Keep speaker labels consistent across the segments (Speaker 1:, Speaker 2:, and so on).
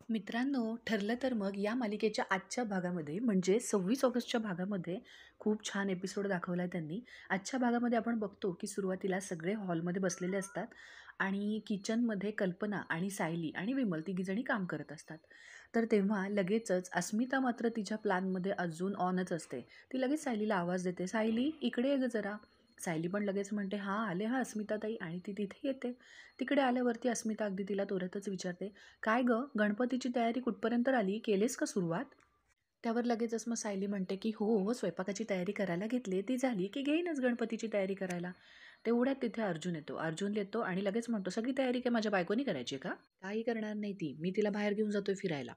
Speaker 1: मित्रांनो, ठरलं तर मग या मालिकेच्या आजच्या भागामध्ये म्हणजे 26 ऑगस्टच्या भागामध्ये खूप छान एपिसोड दाखवला आहे त्यांनी. आजच्या भागामध्ये आपण बघतो की सुरुवातीला सगळे हॉलमध्ये बसलेले असतात आणि किचनमध्ये कल्पना आणि सायली आणि विमल तिघीजणी काम करत असतात. तर तेव्हा लगेचच अस्मिता मात्र तिच्या प्लॅनमध्ये अजून ऑनच असते. ती लगेच सायलीला आवाज देते, "सायली, इकडे ये गं जरा." सायली पण लगेच म्हणते, "हां, आले हां अस्मिताताई." आणि ती तिथे येते. तिकडे आल्यावरती अस्मिता अगदी तिला तोरतच विचारते, "काय गं, गणपतीची तयारी कुठपर्यंत आली? केलीस का सुरुवात?" त्यावर लगेचच मग सायली म्हणते, की "हो, स्वयंपाकाची तयारी करायला घेतली. ती झाली की घेईनच गणपतीची तयारी करायला." तेवढ्यात तिथे अर्जुन येतो. अर्जुन येतो आणि लगेच म्हणतो, "सगळी तयारी काय माझ्या बायकोनी करायची का? काही करणार नाही ती. मी तिला बाहेर घेऊन जातोय फिरायला."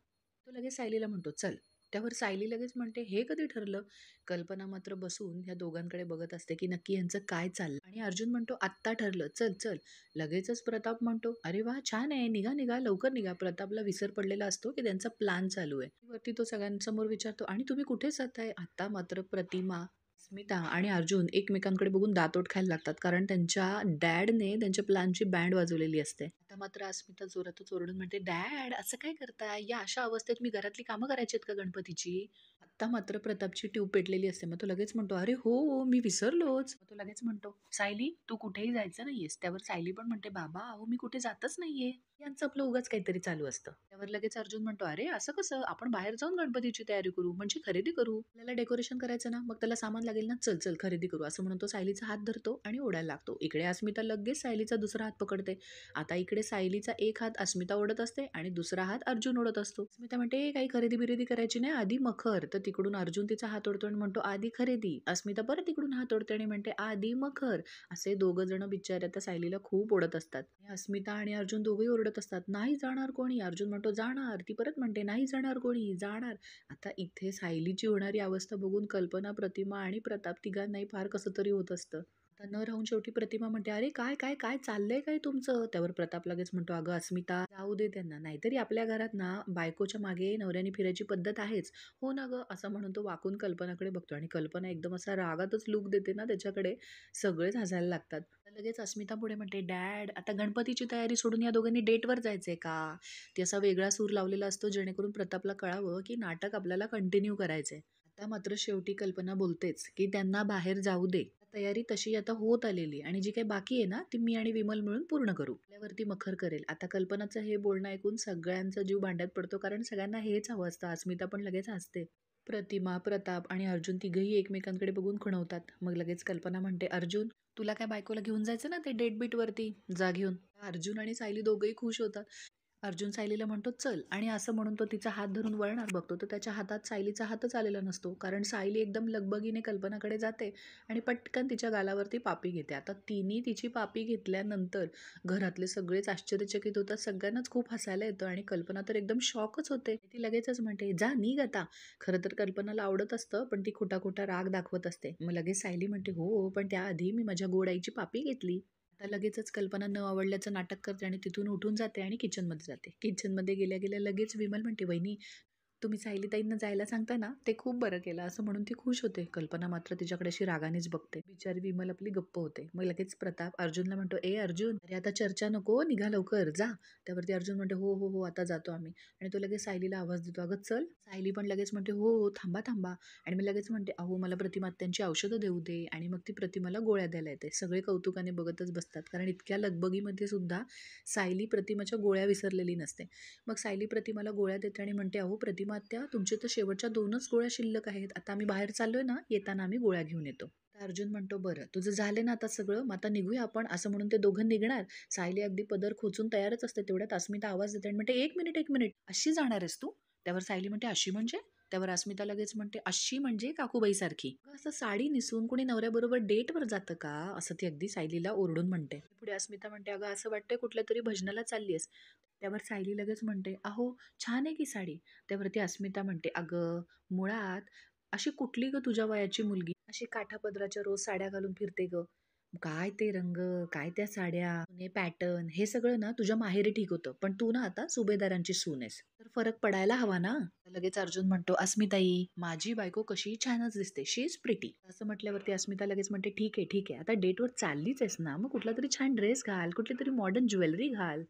Speaker 1: तो लगेच सायलीला म्हणतो, "चल." त्यावर सायली लगेच म्हणते, "हे कधी ठरलं?" कल्पना मात्र बसून ह्या दोघांकडे बघत असते, की नक्की यांचं काय चाललं. आणि अर्जुन म्हणतो, "आत्ता ठरलं. चल, चल." लगेचच प्रताप म्हणतो, "अरे वाह! छान आहे. निघा, निघा, लवकर निघा." प्रतापला विसर पडलेला असतो, की त्यांचा प्लॅन चालू आहे. वरती तो सगळ्यांसमोर विचारतो, "आणि तुम्ही कुठे जाताय?" आता मात्र प्रतिमा, स्मिता आणि अर्जुन एकमेकांकडे बघून दातोट खायला लागतात, कारण त्यांच्या डॅडने त्यांच्या प्लॅनची बँड वाजवलेली असते. आता मात्र अस्मिता जोरातच ओरडून म्हणते, "डॅड, असं काय करताय? या अशा अवस्थेत मी घरातली कामं करायची आहेत का गणपतीची?" आता मात्र प्रतापची ट्यूब पेटलेली असते. मग तो लगेच म्हणतो, "अरे हो, मी विसरलोच." मग तो लगेच म्हणतो, "सायली, तू कुठेही जायचं नाहीयेस." त्यावर सायली पण म्हणते, "बाबा, अहो मी कुठे जातच नाहीये." यांचं आपलं उगाच काहीतरी चालू असतं. त्यावर लगेच अर्जुन म्हणतो, "अरे असं कसं? आपण बाहेर जाऊन गणपतीची तयारी करू, म्हणजे खरेदी करू. आपल्याला डेकोरेशन करायचं ना, मग त्याला सामान लागेल ना. चल, चल खरेदी करू." असं म्हणून तो सायलीचा हात धरतो आणि ओढायला लागतो. इकडे अस्मिता लगेच सायलीचा दुसरा हात पकडते. आता इकडे सायलीचा एक हात अस्मिता ओढत असते आणि दुसरा हात अर्जुन ओढत असतो. अस्मिता म्हणते, "काही खरेदी-बिरेदी करायची नाही, आधी मखर." तर तिकडून अर्जुन तिचा हात ओढतो आणि म्हणतो, "आधी खरेदी." अस्मिता परत तिकडून हात ओढते आणि म्हणते, "आधी मखर." असे दोघं जण बिचारे त्या सायलीला खूप ओढत असतात. आणि अस्मिता आणि अर्जुन दोघेही ओरडत असतात, "नाही जाणार कोणी." अर्जुन म्हणतो, "जाणार." ती परत म्हणते, "नाही जाणार कोणी, जाणार." आता इथे सायलीची होणारी अवस्था बघून कल्पना, प्रतिमा आणि प्रताप तिघांनाही फार कसं तरी होत असतं. आता न राहून शेवटी प्रतिमा म्हणते, "अरे काय काय काय चाललंय काय तुमचं?" त्यावर प्रताप लगेच म्हणतो, "अगं अस्मिता, जाऊ दे त्यांना. नाहीतरी आपल्या घरात ना बायकोच्या मागे नवऱ्याने फिरायची पद्धत आहेच." "हो ना गं." असं म्हणून तो वाकून कल्पनाकडे बघतो आणि कल्पना एकदम असा रागातच लूक देते ना त्याच्याकडे, सगळेच हसायला लागतात. तर लगेच अस्मिता पुढे म्हणते, "डॅड, आता गणपतीची तयारी सोडून या दोघांनी डेटवर जायचंय का?" ती असा वेगळा सूर लावलेला असतो, जेणेकरून प्रतापला कळावं की नाटक आपल्याला कंटिन्यू करायचंय. आता मात्र शेवटी कल्पना बोलतेच, की त्यांना बाहेर जाऊ दे. तयारी तशी आता होत आलेली आणि जी काही बाकी आहे ना, ती मी आणि विमल मिळून पूर्ण करू. आपल्यावरती मखर करेल. आता कल्पनाचं हे बोलणं ऐकून सगळ्यांचा जीव भांड्यात पडतो, कारण सगळ्यांना हेच हवं असतं. अस्मिता पण लगेच हसते. प्रतिमा, प्रताप आणि अर्जुन तिघंही एकमेकांकडे बघून खुणवतात. मग लगेच कल्पना म्हणते, "अर्जुन, तुला काय बायकोला घेऊन जायचं ना ते डेट बीट वरती, जा घेऊन." अर्जुन आणि सायली दोघंही खुश होतात. अर्जुन सायलीला म्हणतो, "चल." आणि असं म्हणून तो तिचा हात धरून वळणार बघतो, तर त्याच्या हातात सायलीचा हातच आलेला नसतो, कारण सायली एकदम लगबगीने कल्पनाकडे जाते आणि पटकन तिच्या गालावरती पापी घेते. आता तिने तिची पापी घेतल्यानंतर घरातले सगळेच आश्चर्यचकित होतात. सगळ्यांनाच खूप हसायला येतं आणि कल्पना तर एकदम शॉकच होते. ती लगेचच म्हणते, "जा निघ आता." खरं तर कल्पनाला आवडत असतं, पण ती खोटा राग दाखवत असते. मग लगेच सायली म्हणते, "हो, पण त्याआधी मी माझ्या गोड आईची पापी घेतली." आता लगेचच कल्पना न आवडल्याचं नाटक करते आणि तिथून उठून जाते आणि किचनमध्ये जाते. किचनमध्ये गेल्या गेल्या लगेच विमल म्हणते, "वहिनी, तुम्ही सायलीताईंना जायला सांगताय ना, ते खूप बरं केलं." असं म्हणून ती खुश होते. कल्पना मात्र तिच्याकडे अशी रागानेच बघते. बिचारी विमल आपली गप्प होते. मग लगेच प्रताप अर्जुनला म्हणतो, "ए अर्जुन, अरे आता चर्चा नको, निघा लवकर, जा." त्यावरती अर्जुन म्हणतो, "हो, हो, हो, आता जातो आम्ही." आणि तो लगेच सायलीला आवाज देतो, "अगं चल." सायली पण लगेच म्हणते, "हो, हो, थांबा, थांबा." आणि मी लगेच म्हणते, "अहो, मला प्रतिमा आत्यांची औषधं देऊ दे." आणि मग ती प्रतिमाला गोळ्या द्यायला येते. सगळे कौतुकाने बघतच बसतात, कारण इतक्या लगबगीमध्ये सुद्धा सायली प्रतिमाच्या गोळ्या विसरलेली नसते. मग सायली प्रतिमाला गोळ्या देते आणि म्हणते, "अहो प्रतिमा आत्या, तुमच्या तर शेवटच्या 2च गोळ्या शिल्लक आहेत. आता आम्ही बाहेर चाललोय ना, येताना आम्ही गोळ्या घेऊन येतो." तर अर्जुन म्हणतो, "बरं, तुझं झालं ना आता सगळं, मग आता निघूया आपण." असं म्हणून ते दोघं निघणार. सायली अगदी पदर खोचून तयारच असते. तेवढ्यात अस्मिता आवाज देते आणि म्हणते, "1 मिनिट, 1 मिनिट. अशी जाणार आहेस तू?" त्यावर सायली म्हणते, "अशी म्हणजे?" त्यावर अस्मिता लगेच म्हणते, "अशी म्हणजे काकूबाईसारखी." "असं साडी नेसून कोणी नवऱ्याबरोबर डेटवर जातं का?" असं ती अगदी सायलीला ओरडून म्हणते. पुढे अस्मिता म्हणते, "अगं असं वाटतंय कुठल्या तरी भजनाला चालली आहेस." त्यावर सायली लगेच म्हणते, "अहो, छान आहे की साडी." त्यावरती अस्मिता म्हणते, "अगं, मुळात अशी कुठली गं तुझ्या वयाची मुलगी अशी काठापदराच्या रोज साड्या घालून फिरते गं? काय ते रंग, काय त्या साड्या, हे पॅटर्न, हे सगळं ना तुझ्या माहेरी ठीक होतं. पण तू ना आता सुभेदारांची सून आहेस. तर फरक पडायला हवा ना." लगेच अर्जुन म्हणतो, "अस्मिताई, माझी बायको कशी छानच दिसते. शी इज प्रिटी." असं म्हटल्यावरती अस्मिता लगेच म्हणते, "ठीक आहे, ठीक आहे. आता डेटवर चाललीच आहेस ना, मग कुठला तरी छान ड्रेस घाल, कुठली तरी मॉडर्न ज्वेलरी घाल."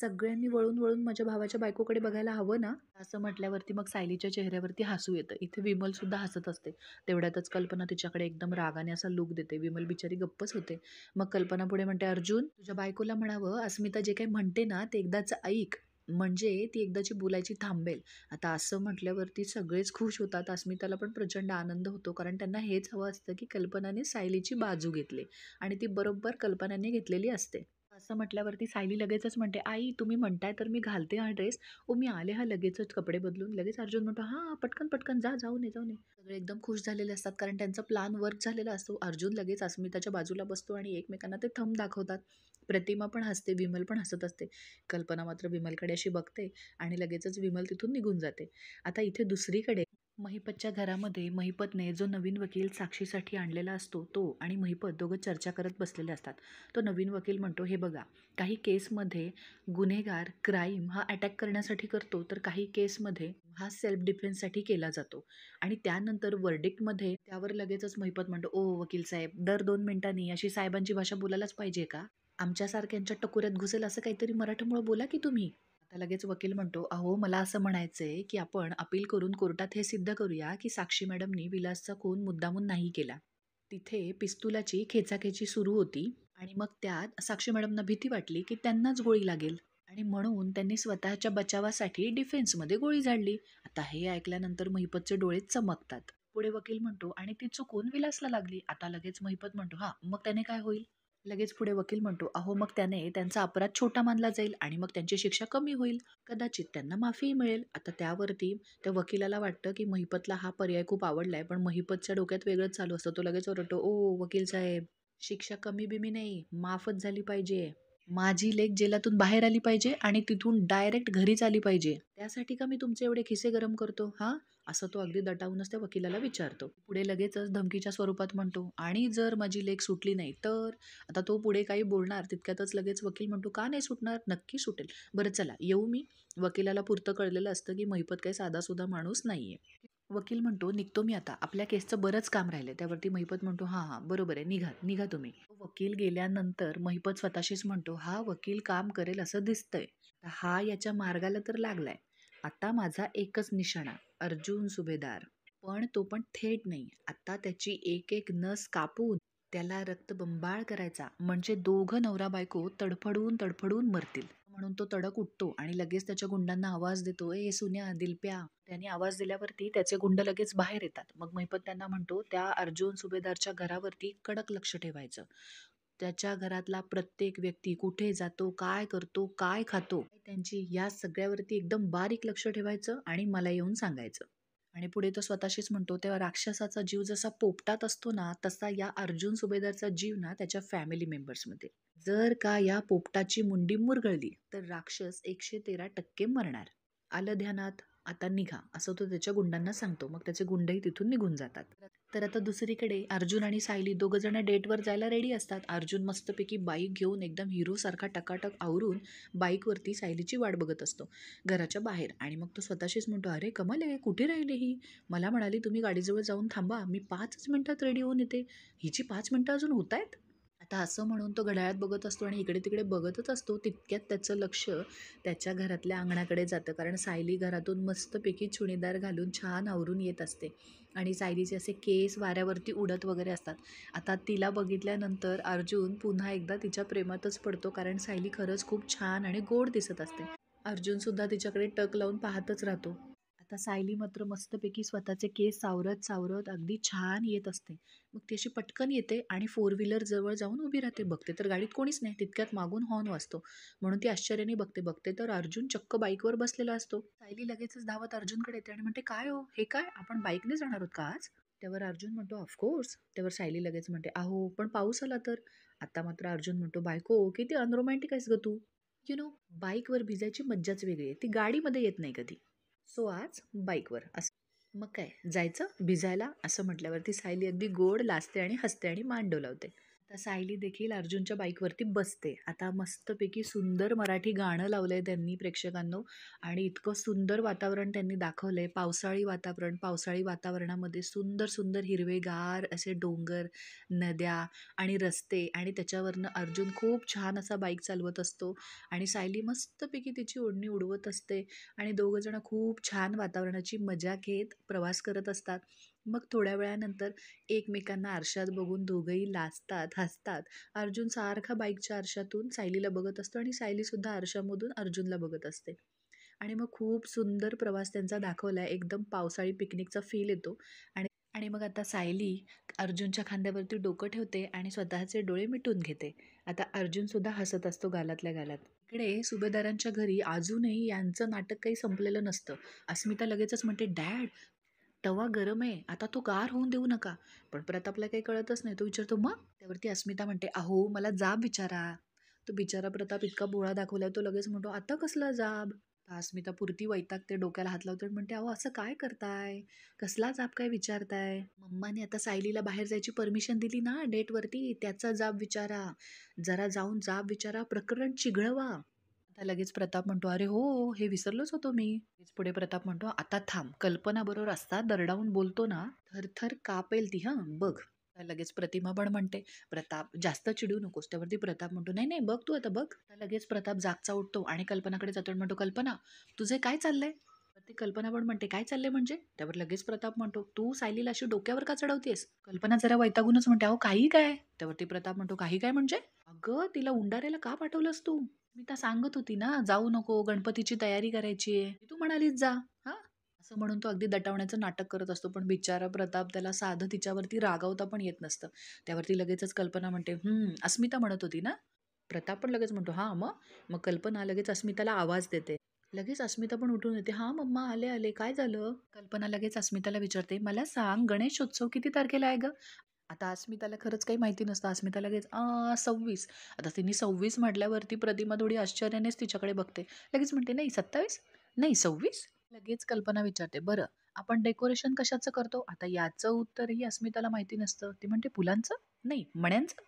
Speaker 1: सगळ्यांनी वळून-वळून माझ्या भावाच्या बायकोकडे बघायला हवं ना? असं म्हटल्यावरती मग सायलीच्या चेहऱ्यावरती हसू येतं. इथे विमलसुद्धा हसत असते. तेवढ्यातच कल्पना तिच्याकडे एकदम रागाने असा लूक देते. विमल बिचारी गप्पच होते. मग कल्पना पुढे म्हणते, "अर्जुन, तुझ्या बायकोला म्हणावं, अस्मिता जे काही म्हणते ना, ते एकदाचं ऐक. म्हणजे ती एकदाची बोलायची थांबेल." आता असं म्हटल्यावरती सगळेच खुश होतात. अस्मिताला पण प्रचंड आनंद होतो. कारण त्यांना हेच हवं असतं, की कल्पनाने सायलीची बाजू घेतली आणि ती बरोबर कल्पनाने घेतलेली असते. असं म्हटल्यावरती सायली लगेचच म्हणते, "आई तुम्ही म्हणताय तर मी घालते हा ड्रेस." "ओ मी आले हा लगेचच कपडे बदलून." लगेच अर्जुन म्हणतो, "हां, पटकन, पटकन जा, जाऊन ये, जाऊन ये." सगळे एकदम खुश झालेले असतात कारण त्यांचा प्लॅन वर्क झालेला असतो. अर्जुन लगेच अस्मिताच्या बाजूला बसतो आणि एकमेकांना ते थंब दाखवतात. प्रतिमा पण हसते, विमल पण हसत असते. कल्पना मात्र विमलकडे अशी बघते आणि लगेचच विमल तिथून निघून जाते. आता इथे दुसरीकडे महिपतच्या घरामध्ये महिपतने जो नवीन वकील साक्षीसाठी आणलेला असतो तो आणि महिपत दोघं चर्चा करत बसलेले असतात. तो नवीन वकील म्हणतो, "हे बघा, काही केसमध्ये गुन्हेगार क्राईम हा अटॅक करण्यासाठी करतो, तर काही केसमध्ये हा सेल्फ डिफेन्ससाठी केला जातो." आणि त्यानंतर वर्डिक्टमध्ये त्यावर लगेचच महिपत म्हणतो, "ओ वकील साहेब, दर 2 मिनिटांनी अशी साहेबांची भाषा बोलायलाच पाहिजे का? आमच्यासारख्यांच्या टकोऱ्यात घुसेल असं काहीतरी मराठमोळं बोला की तुम्ही." आता लगेच वकील म्हणतो, "अहो मला असं म्हणायचंय, की आपण अपील करून कोर्टात हे सिद्ध करूया, की साक्षी मॅडमनी विलासचा खून मुद्दामून नाही केला." तिथे पिस्तुलाची खेचाखेची सुरू होती आणि मग त्यात साक्षी मॅडमना भीती वाटली, की त्यांनाच गोळी लागेल आणि म्हणून त्यांनी स्वतःच्या बचावासाठी डिफेन्समध्ये गोळी झाडली. आता हे ऐकल्यानंतर महिपतचे डोळे चमकतात. पुढे वकील म्हणतो, "आणि ती चुकून विलासला लागली." आता लगेच महिपत म्हणतो, "हां, मग त्याने काय होईल?" लगेच पुढे वकील म्हणतो, "अहो मग त्याने त्यांचा अपराध छोटा मानला जाईल आणि मग त्यांची शिक्षा कमी होईल. कदाचित त्यांना माफीही मिळेल." आता त्यावरती त्या वकिलाला वाटतं, की महिपतला हा पर्याय खूप आवडलाय, पण महिपतच्या डोक्यात वेगळंच चालू असतं. तो लगेच ओरडतो, "ओ वकील साहेब, शिक्षा कमी-बिमी नाही, माफच झाली पाहिजे. माझी लेक जेलातून बाहेर आली पाहिजे आणि तिथून डायरेक्ट घरीच आली पाहिजे. त्यासाठी का मी तुमचे एवढे खिसे गरम करतो, हां?" असं तो अगदी दटावूनच त्या वकिलाला विचारतो. पुढे लगेचच धमकीच्या स्वरूपात म्हणतो, "आणि जर माझी लेक सुटली नाही तर?" आता तो पुढे काही बोलणार तितक्यातच लगेच वकील म्हणतो, "का नाही सुटणार? नक्की सुटेल. बरं चला येऊ मी?" वकिलाला पुरतं कळलेलं असतं, की महिपत काही साधासुधा माणूस नाहीये. वकील म्हणतो, "निघतो मी आता. आपल्या केसचं बरंच काम राहिलंय." त्यावरती महिपत म्हणतो, "हां, हां, बरोबर आहे. निघा, निघा तुम्ही." वकील गेल्यानंतर महिपत स्वतःशीच म्हणतो, "हा वकील काम करेल असं दिसतंय. हा याच्या मार्गाला तर लागलाय. आता माझा एकच निशाणा, अर्जुन सुभेदार. पण तो पण थेट नाही. आता त्याची एक-एक नस कापून त्याला रक्तबंबाळ करायचा. म्हणजे दोघं नवरा-बायको तडफडून मरतील." म्हणून तो तडक उठतो आणि लगेच त्याच्या गुंडांना आवाज देतो, "ए सुन्या, दिलप्या." त्याने आवाज दिल्यावरती त्याचे गुंड लगेच बाहेर येतात. मग महिपत त्यांना म्हणतो, "त्या अर्जुन सुभेदारच्या घरावरती कडक लक्ष ठेवायचं. त्याच्या घरातला प्रत्येक व्यक्ती कुठे जातो, काय करतो, काय खातो, त्यांची या सगळ्यावरती एकदम बारीक लक्ष ठेवायचं आणि मला येऊन सांगायचं." आणि पुढे तो स्वतःशीच म्हणतो, "तेव्हा राक्षसाचा जीव जसा पोपटात असतो ना, तसा या अर्जुन सुभेदारचा जीव ना त्याच्या फॅमिली मेंबर्समध्ये. जर का या पोपटाची मुंडी मुरगळली, तर राक्षस 113% मरणार. आलं ध्यानात? आता निघा." असं तो त्याच्या गुंडांना सांगतो. मग त्याचे गुंडही तिथून निघून जातात. तर आता दुसरीकडे अर्जुन आणि सायली दोघं जण डेटवर जायला रेडी असतात. अर्जुन मस्तपैकी बाईक घेऊन एकदम हिरोसारखा टकाटक आवरून बाईकवरती सायलीची वाट बघत असतो घराच्या बाहेर आणि मग तो स्वतःशीच म्हणतो, "अरे कमाल आहे, कुठे राहिली ही? मला म्हणाली तुम्ही गाडीजवळ जाऊन थांबा, मी 5च मिनिटात रेडी होऊन येते. हिची 5 मिनिटं अजून होतायत?" आता असं म्हणून तो घड्याळात बघत असतो आणि इकडे-तिकडे बघतच असतो. तितक्यात त्याचं लक्ष त्याच्या घरातल्या अंगणाकडे जातं. कारण सायली घरातून मस्तपैकी चुणीदार घालून छान आवरून येत असते आणि सायलीचे असे केस वाऱ्यावरती उडत वगैरे असतात. आता तिला बघितल्यानंतर अर्जुन पुन्हा एकदा तिच्या प्रेमातच पडतो. कारण सायली खरंच खूप छान आणि गोड दिसत असते. अर्जुनसुद्धा तिच्याकडे टक लावून पाहतच राहतो. आता सायली मात्र मस्तपैकी स्वतःचे केस सावरत अगदी छान येत असते. मग ती अशी पटकन येते आणि फोर व्हीलर जवळ जाऊन उभी राहते. बघते तर गाडीत कोणीच नाही. तितक्यात मागून हॉर्न वाजतो. म्हणून ती आश्चर्याने बघते तर अर्जुन चक्क बाईकवर बसलेला असतो. सायली लगेचच धावत अर्जुनकडे येते आणि म्हणते, "काय हो? हे काय? आपण बाईकने जाणार आहोत का आज?" त्यावर अर्जुन म्हणतो, "ऑफकोर्स." त्यावर सायली लगेच म्हणते, "अहो पण पाऊस आला तर?" आता मात्र अर्जुन म्हणतो, "बायको किती अनरोमॅन्टिक आहेस ग तू. बाईकवर भिजायची मज्जाच वेगळी आहे. ती गाडीमध्ये येत नाही कधी. सो आज बाईकवर." असं मग काय जायचं भिजायला असं म्हटल्यावरती सायली अगदी गोड लाजते आणि हसते आणि मान डोलावते. आता सायली देखील अर्जुनच्या बाईकवरती बसते. आता मस्तपैकी सुंदर मराठी गाणं लावलंय त्यांनी प्रेक्षकांनो आणि इतकं सुंदर वातावरण त्यांनी दाखवलंय. पावसाळी वातावरण, पावसाळी वातावरणामध्ये सुंदर, सुंदर हिरवेगार असे डोंगर, नद्या आणि रस्ते आणि त्याच्यावरनं अर्जुन खूप छान असा बाईक चालवत असतो आणि सायली मस्तपैकी तिची ओढणी उडवत असते आणि दोघंजणं खूप छान वातावरणाची मजा घेत प्रवास करत असतात. मग थोड्या वेळानंतर एकमेकांना आरशात बघून दोघंही लाजतात, हसतात. अर्जुन सारखा बाईकच्या आरशातून सायलीला बघत असतो आणि सायलीसुद्धा आरशामधून अर्जुनला बघत असते. आणि मग खूप सुंदर प्रवास त्यांचा दाखवलाय. एकदम पावसाळी पिकनिकचा फील येतो आणि आणि मग आता सायली अर्जुनच्या खांद्यावरती डोकं ठेवते आणि स्वतःचे डोळे मिटून घेते. आता अर्जुनसुद्धा हसत असतो गालातल्या गालात. इकडे सुभेदारांच्या घरी अजूनही यांचं नाटक काही संपलेलं नसतं. अस्मिता लगेचच म्हणते, "डॅड, तवा गरम आहे. आता तो गार होऊन देऊ नका." पण प्रतापला काही कळतच नाही. तो विचारतो, "मग?" त्यावरती अस्मिता म्हणते, "अहो, मला जाब विचारा." तो बिचारा प्रताप इतका भोळा दाखवलाय, तो लगेच म्हणतो, "आता कसला जाब?" तर अस्मिता पुरती वैतागते, डोक्याला हात लावते आणि म्हणते, "अहो, असं काय करताय? कसला जाब काय विचारताय? मम्माने आता सायलीला बाहेर जायची परमिशन दिली ना डेटवरती, त्याचा जाब विचारा. जरा जाऊन जाब विचारा, प्रकरण चिघळवा." आता लगेच प्रताप म्हणतो, "अरे हो, हे विसरलोच होतो मी." लगेच पुढे प्रताप म्हणतो, "आता थांब, कल्पना बरोबर असता दरडावून बोलतो ना, थरथर कापेल ती हं, बघ." आता लगेच प्रतिमा पण म्हणते, "प्रताप, जास्त चिडू नकोस." त्यावरती प्रताप म्हणतो, "नाही नाही, बघ तू आता बघ." आता लगेच प्रताप जागचा उठतो आणि कल्पनाकडे जातो आणि म्हणतो, "कल्पना, तुझे काय चाललंय?" तर ती कल्पना पण म्हणते, "काय चाललंय म्हणजे?" त्यावर लगेच प्रताप म्हणतो, "तू सायलीला अशी डोक्यावर का चढवतेस?" कल्पना जरा वैतागूनच म्हणते, "अहो काही काय?" त्यावरती प्रताप म्हणतो, "काही काय म्हणजे?" "अगं, तिला उंडाऱ्याला का पाठवलंस तू?" "मी तर सांगत होती ना, जाऊ नको, गणपतीची तयारी करायची आहे. तू म्हणालीस जा." हां, असं म्हणून तो अगदी दटावण्याचं नाटक करत असतो. पण बिचारा प्रताप त्याला साधं तिच्यावरती रागावता पण येत नसतं. त्यावरती लगेचच कल्पना म्हणते, अस्मिता म्हणत होती ना?" प्रताप पण लगेच म्हणतो, "हां, मग?" मग कल्पना लगेच अस्मिताला आवाज देते. लगेच अस्मिता पण उठून येते, "हां, मम्मा, आले, आले. काय झालं?" कल्पना लगेच अस्मिताला विचारते, "मला सांग, गणेशोत्सव किती तारखेला आहे गं?" आता अस्मिताला खरंच काही माहिती नसतं. अस्मिता लगेच 26. आता तिने 26 म्हटल्यावरती प्रतिमा थोडी आश्चर्यानेच तिच्याकडे बघते. लगेच म्हणते, "नाही 27? नाही 26?" लगेच कल्पना विचारते, "बरं, आपण डेकोरेशन कशाचं करतो?" आता याचं उत्तरही अस्मिताला माहिती नसतं. ती म्हणते, "फुलांचं? नाही, मण्यांचं?"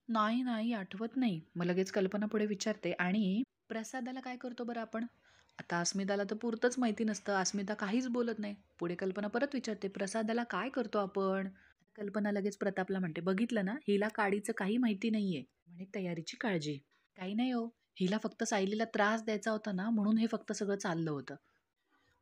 Speaker 1: "नाही, नाही, आठवत नाही." मग लगेच कल्पना पुढे विचारते, "आणि प्रसादाला काय करतो बरं आपण?" आता अस्मिताला तर पुरतच माहिती नसतं. अस्मिता काहीच बोलत नाही. पुढे कल्पना परत विचारते, "प्रसादाला काय करतो आपण?" कल्पना लगेच प्रतापला म्हणते, "बघितलं ना, हिला काडीचं काही माहिती नाहीये." म्हणे, "तयारीची काळजी." "काही नाही हो, हिला फक्त सायलीला त्रास द्यायचा होता ना, म्हणून हे फक्त सगळं चाललं होतं."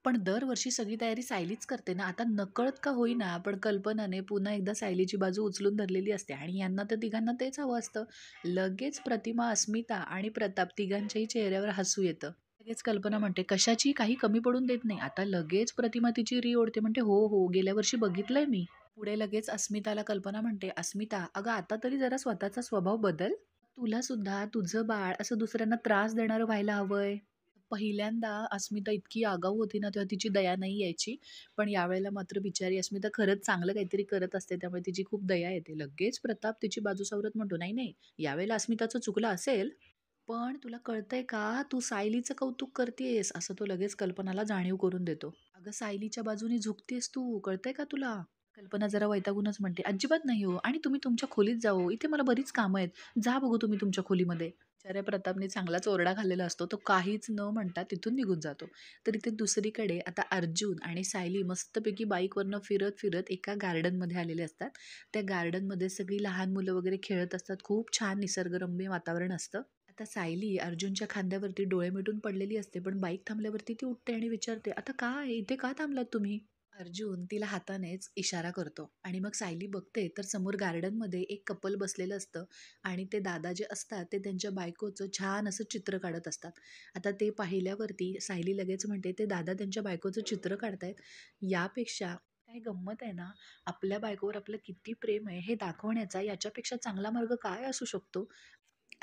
Speaker 1: पण दरवर्षी सगळी तयारी सायलीच करते ना, आता नकळत का होईना, पण कल्पनाने पुन्हा एकदा सायलीची बाजू उचलून धरलेली असते आणि यांना तर तिघांना तेच हवं असतं. लगेच प्रतिमा, अस्मिता आणि प्रताप तिघांच्याही चेहऱ्यावर हसू येतं. लगेच कल्पना म्हणते, "कशाची काही कमी पडून देत नाही." आता लगेच प्रतिमा तिची ओढते, म्हणते, "हो, हो, गेल्या वर्षी बघितलंय मी." पुढे लगेच अस्मिताला कल्पना म्हणते, "अस्मिता, अगं आता तरी जरा स्वतःचा स्वभाव बदल. तुला सुद्धा तुझं बाळ असं दुसऱ्यांना त्रास देणारं व्हायला हवंय." पहिल्यांदा अस्मिता इतकी आगाऊ होती ना, तेव्हा तिची दया नाही यायची. पण यावेळेला मात्र बिचारी अस्मिता खरंच चांगलं काहीतरी करत असते, त्यामुळे तिची खूप दया येते. लगेच प्रताप तिची बाजू सावरत म्हणतो, "नाही, नाही, यावेळेला अस्मिताचं चुकलं असेल, पण तुला कळतंय का? तू सायलीचं कौतुक करतेयस." असं तो लगेच कल्पनाला जाणीव करून देतो. "अगं, सायलीच्या बाजूने झुकतेस तू, कळतंय का तुला?" कल्पना जरा वैतागूनच म्हणते, "अजिबात नाही हो, आणि तुम्ही तुमच्या खोलीत जा हो. इथे मला बरीच कामं आहेत. जा बघू तुम्ही तुमच्या खोलीमध्ये." बिचाऱ्या प्रतापने चांगलाच ओरडा खाल्लेला असतो. तो काहीच न म्हणता तिथून निघून जातो. तर इथे दुसरीकडे आता अर्जुन आणि सायली मस्तपैकी बाईकवरनं फिरत-फिरत एका गार्डनमध्ये आलेले असतात. त्या गार्डनमध्ये सगळी लहान मुलं वगैरे खेळत असतात. खूप छान निसर्गरम्य वातावरण असतं. आता सायली अर्जुनच्या खांद्यावरती डोळे मिटून पडलेली असते, पण बाईक थांबल्यावरती ती उठते आणि विचारते, "आता काय? इथे का थांबलात तुम्ही?" अर्जुन तिला हातानेच इशारा करतो आणि मग सायली बघते तर समोर गार्डनमध्ये एक कपल बसलेलं असतं आणि ते दादा जे असतात ते त्यांच्या बायकोचं छान असं चित्र काढत असतात. आता ते पाहिल्यावरती सायली लगेच म्हणते, "ते दादा त्यांच्या बायकोचं चित्र काढतायत. यापेक्षा काय गंमत आहे ना, आपल्या बायकोवर आपलं किती प्रेम आहे हे दाखवण्याचा याच्यापेक्षा चांगला मार्ग काय असू शकतो?"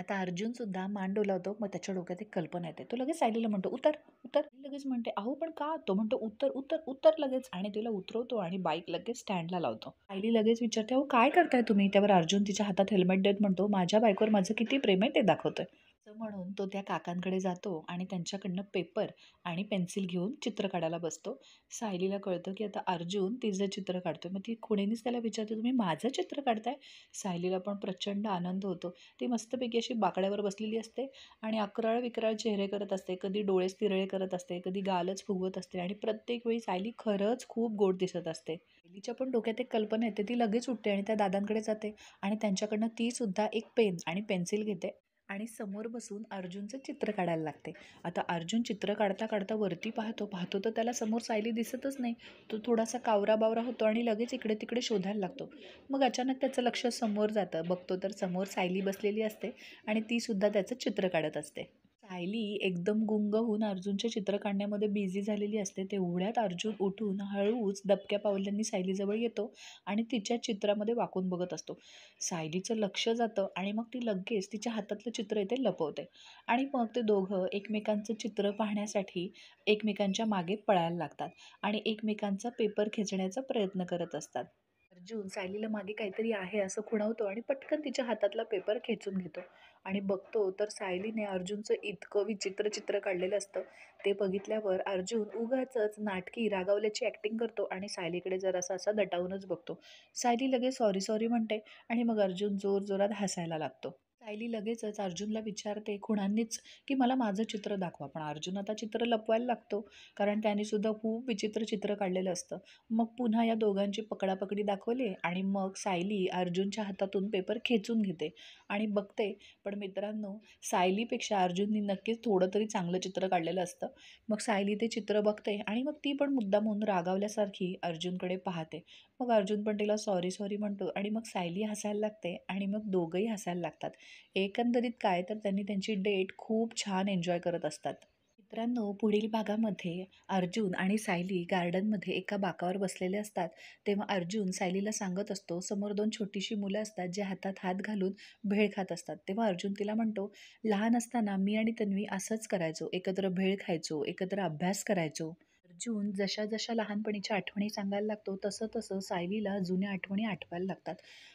Speaker 1: आता अर्जुन सुद्धा मान डोलावतो. मग त्याच्या डोक्यात एक कल्पना येते. तो लगेच सायलीला म्हणतो, "उतर, उतर." ती लगेच म्हणते, "अहो पण का?" तो म्हणतो, "उतर, उतर, उतर लगेच." आणि तिला उतरवतो आणि बाईक लगेच स्टँडला लावतो. सायली लगेच विचारते, "अहो काय करताय तुम्ही?" त्यावर अर्जुन तिच्या हातात हेल्मेट देत म्हणतो, "माझ्या बायकोवर माझं किती प्रेम आहे ते दाखवतोय." असं असं म्हणून तो त्या काकांकडे जातो आणि त्यांच्याकडनं पेपर आणि पेन्सिल घेऊन चित्र काढायला बसतो. सायलीला कळतं की आता अर्जुन तिचं चित्र काढतोय. मग ती खुणेनीच त्याला विचारते, "तुम्ही माझं चित्र काढताय?" सायलीला पण प्रचंड आनंद होतो. ती मस्तपैकी अशी बाकड्यावर बसलेली असते आणि अकराळ-विक्राळ चेहरे करत असते. कधी डोळेच तिरळे करत असते, कधी गालच फुगवत असते आणि प्रत्येक वेळी सायली खरंच खूप गोड दिसत असते. सायलीच्या पण डोक्यात एक कल्पना येते. ती लगेच उठते आणि त्या दादांकडे जाते आणि त्यांच्याकडनं ती सुद्धा एक पेन आणि पेन्सिल घेते आणि समोर बसून अर्जुनचं चित्र काढायला लागते. आता अर्जुन चित्र काढता काढता वरती पाहतो पाहतो तर त्याला समोर सायली दिसतच नाही. तो थोडासा कावरा-बावरा होतो आणि लगेच इकडे-तिकडे शोधायला लागतो. मग अचानक त्याचं लक्ष समोर जातं. बघतो तर समोर सायली बसलेली असते आणि ती सुद्धा त्याचं चित्र काढत असते. सायली एकदम गुंग होऊन अर्जुनचे चित्र काढण्यामध्ये बिझी झालेली असते. तेवढ्यात अर्जुन उठून हळूच दबक्या पावलांनी सायलीजवळ येतो आणि तिच्या चित्रामध्ये वाकून बघत असतो. सायलीचं लक्ष जातं आणि मग ती लगेच तिच्या हातातलं चित्र ते लपवते आणि मग ते दोघं एकमेकांचं चित्र पाहण्यासाठी एकमेकांच्या मागे पळायला लागतात आणि एकमेकांचा पेपर खेचण्याचा प्रयत्न करत असतात. अर्जुन सायलीला मागे काहीतरी आहे असं खुणवतो आणि पटकन तिच्या हातातला पेपर खेचून घेतो आणि बघतो तर सायलीने अर्जुनचं इतकं विचित्र चित्र काढलेलं असतं. ते बघितल्यावर अर्जुन उगाचच नाटकी रागावल्याची ॲक्टिंग करतो आणि सायलीकडे जरासा असा दटावूनच बघतो. सायली लगेच सॉरी सॉरी म्हणते आणि मग अर्जुन जोरजोरात हसायला लागतो. सायली लगेचच अर्जुनला विचारते खुणांनीच की मला माझं चित्र दाखवा. पण अर्जुन आता चित्र लपवायला लागतो कारण त्याने सुद्धा खूप विचित्र चित्र काढलेलं असतं. मग पुन्हा या दोघांची पकडापकडी दाखवली आणि मग सायली अर्जुनच्या हातातून पेपर खेचून घेते आणि बघते. पण मित्रांनो, सायलीपेक्षा अर्जुननी नक्कीच थोडं तरी चांगलं चित्र काढलेलं असतं. मग सायली ते चित्र बघते आणि मग ती पण मुद्दामहून रागावल्यासारखी अर्जुनकडे पाहते. मग अर्जुन पण तिला सॉरी सॉरी म्हणतो आणि मग सायली हसायला लागते आणि मग दोघंही हसायला लागतात. एकंदरीत काय तर त्यांनी त्यांची डेट खूप छान एन्जॉय करत असतात. मित्रांनो, पुढील भागामध्ये अर्जुन आणि सायली गार्डनमध्ये एका बाकावर बसलेले असतात. तेव्हा अर्जुन सायलीला सांगत असतो, समोर 2 छोटीशी मुलं असतात, जे हातात हात घालून भेळ खात असतात. तेव्हा अर्जुन तिला म्हणतो, "लहान असताना मी आणि तन्वी असंच करायचो. एकत्र भेळ खायचो, एकत्र अभ्यास करायचो." अर्जुन जशा-जशा लहानपणीच्या आठवणी सांगायला लागतो, तसं-तसं सायलीला जुन्या आठवणी आठवायला लागतात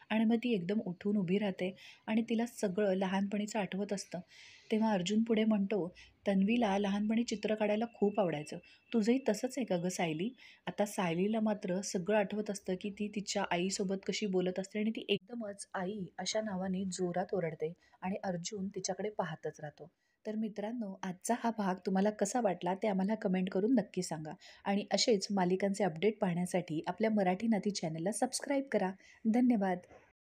Speaker 1: आणि मग ती एकदम उठून उभी राहते आणि तिला सगळं लहानपणीचं आठवत असतं. तेव्हा अर्जुन पुढे म्हणतो, "तन्वीला लहानपणी चित्र काढायला खूप आवडायचं. तुझंही तसंच आहे का गं सायली?" आता सायलीला मात्र सगळं आठवत असतं, की ती तिच्या आईसोबत कशी बोलत असते आणि ती एकदमच "आई" अशा नावाने जोरात ओरडते आणि अर्जुन तिच्याकडे पाहतच राहतो. तर मित्रांनो, आजचा हा भाग तुम्हाला कसा वाटला ते आम्हाला कमेंट करून नक्की सांगा आणि असेच मालिकांचे अपडेट पाहण्यासाठी आपल्या मराठी नाती चॅनलला सबस्क्राईब करा. धन्यवाद.